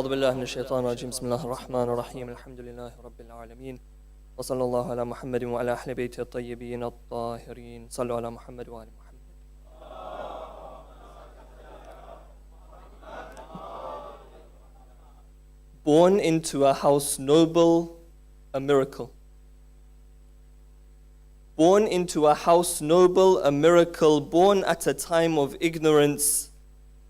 أعوذ بالله من الشيطان الرجيم بسم الله الرحمن الرحيم الحمد لله رب العالمين وصلى الله على محمد وعلى أهل بيته الطيبين الطاهرين صلوا على محمد وآل محمد. Born into a house noble, a miracle. Born into a house noble, a miracle. Born at a time of ignorance,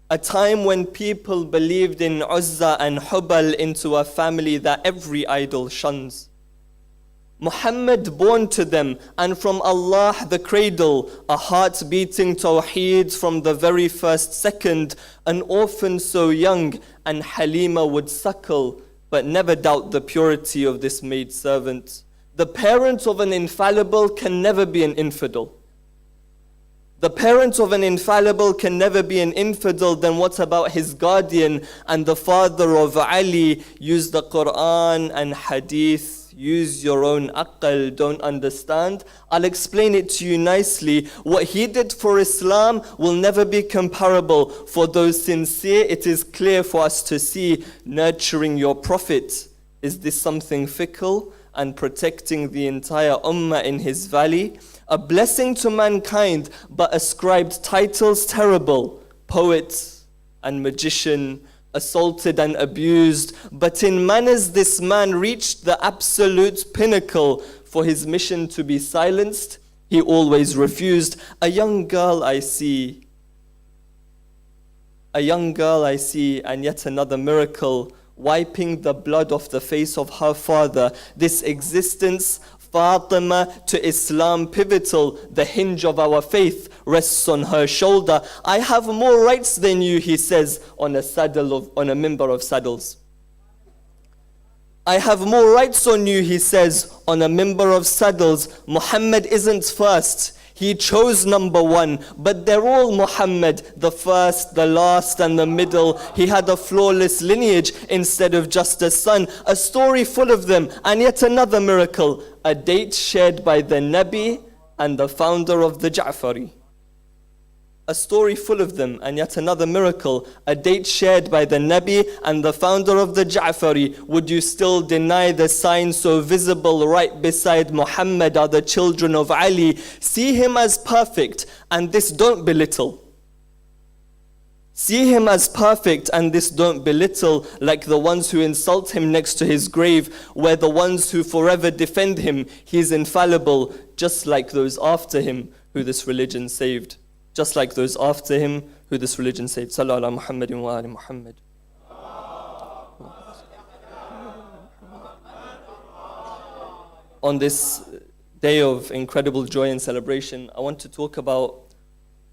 a time when people believed in Uzza and Hubal, into a family that every idol shuns. Muhammad born to them, and from Allah the cradle, a heart beating tawheed from the very first second, an orphan so young, and Halima would suckle, but never doubt the purity of this maidservant. The parent of an infallible can never be an infidel. The parent of an infallible can never be an infidel. Then what about his guardian and the father of Ali? Use the Quran and Hadith. Use your own aql. Don't understand? I'll explain it to you nicely. What he did for Islam will never be comparable. For those sincere, it is clear for us to see. Nurturing your prophet, is this something fickle? And protecting the entire ummah in his valley? A blessing to mankind, but ascribed titles terrible. Poet and magician, assaulted and abused. But in manners this man reached the absolute pinnacle. For his mission to be silenced, he always refused. A young girl I see, and yet another miracle, wiping the blood off the face of her father. This existence, Fatima, to Islam pivotal, the hinge of our faith rests on her shoulder. I have more rights than you, he says, on a minbar of saddles. I have more rights on you, he says, on a minbar of saddles. Muhammad isn't first. He chose number one, but they're all Muhammad, the first, the last, and the middle. He had a flawless lineage instead of just a son. A story full of them, and yet another miracle. A date shared by the Nabi and the founder of the Ja'fari. A story full of them, and yet another miracle. A date shared by the Nabi and the founder of the Ja'fari. Would you still deny the sign so visible right beside Muhammad are the children of Ali? See him as perfect, and this don't belittle. See him as perfect, and this don't belittle, like the ones who insult him next to his grave, where the ones who forever defend him, he is infallible, just like those after him who this religion saved. Just like those after him who this religion saved. Sallu ala Muhammadin wa ali Muhammad. On this day of incredible joy and celebration, I want to talk about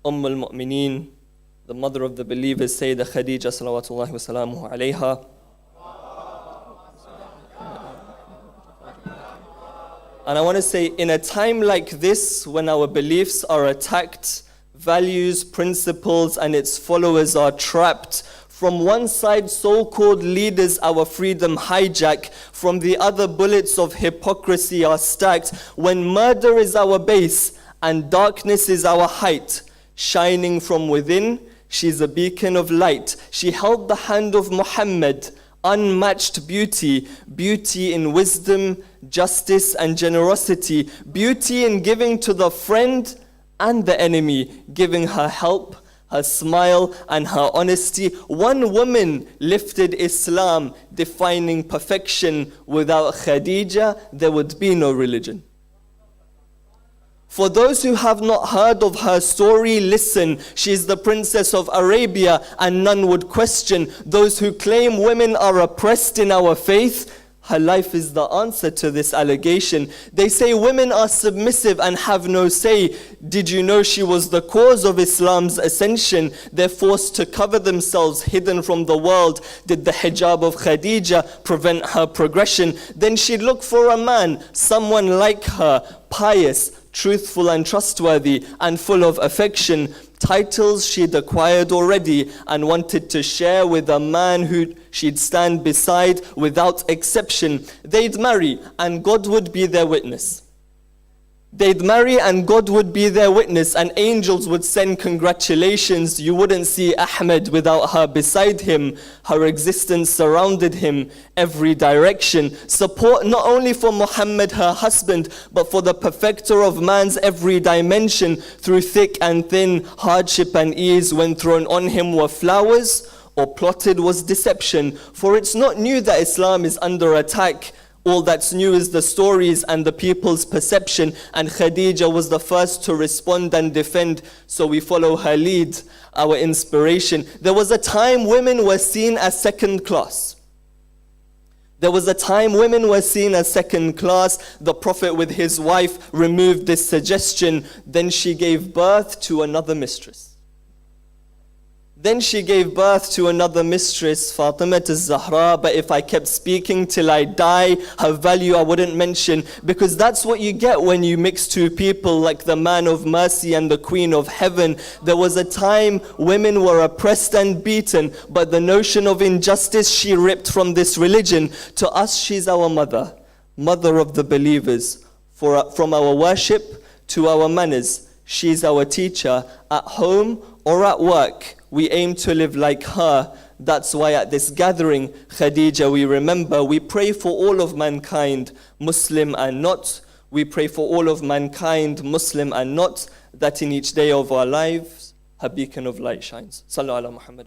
al-Mu'mineen, the mother of the believers, Sayyidah Khadija salawatullahi wa salamuhu alayha. And I want to say, in a time like this, when our beliefs are attacked, values, principles, and its followers are trapped. From one side, so-called leaders our freedom hijack. From the other, bullets of hypocrisy are stacked. When murder is our base and darkness is our height, shining from within, she's a beacon of light. She held the hand of Muhammad, unmatched beauty. Beauty in wisdom, justice, and generosity. Beauty in giving to the friend and the enemy, giving her help, her smile, and her honesty. One woman lifted Islam, defining perfection. Without Khadija, there would be no religion. For those who have not heard of her story, listen. She's the princess of Arabia, and none would question. Those who claim women are oppressed in our faith, her life is the answer to this allegation. They say women are submissive and have no say. Did you know she was the cause of Islam's ascension? They're forced to cover themselves, hidden from the world. Did the hijab of Khadija prevent her progression? Then she'd look for a man, someone like her, pious, truthful and trustworthy, and full of affection. Titles she'd acquired already and wanted to share with a man who she'd stand beside without exception. They'd marry and God would be their witness. They'd marry and God would be their witness and angels would send congratulations. You wouldn't see Ahmed without her beside him. Her existence surrounded him every direction. Support not only for Muhammad, her husband, but for the perfecter of man's every dimension. Through thick and thin, hardship and ease, when thrown on him were flowers or plotted was deception. For it's not new that Islam is under attack. All that's new is the stories and the people's perception. And Khadija was the first to respond and defend, so we follow her lead, our inspiration. There was a time women were seen as second class. There was a time women were seen as second class. The Prophet with his wife removed this suggestion. Then she gave birth to another mistress. Then she gave birth to another mistress, Fatima al-Zahra. But if I kept speaking till I die, her value I wouldn't mention. Because that's what you get when you mix two people like the man of mercy and the queen of heaven. There was a time women were oppressed and beaten, but the notion of injustice she ripped from this religion. To us, she's our mother, mother of the believers. From our worship to our manners, she's our teacher. At home or at work, we aim to live like her. That's why at this gathering, Khadija, we remember, we pray for all of mankind, Muslim and not. We pray for all of mankind, Muslim and not, that in each day of our lives, her beacon of light shines. Sallu ala Muhammad.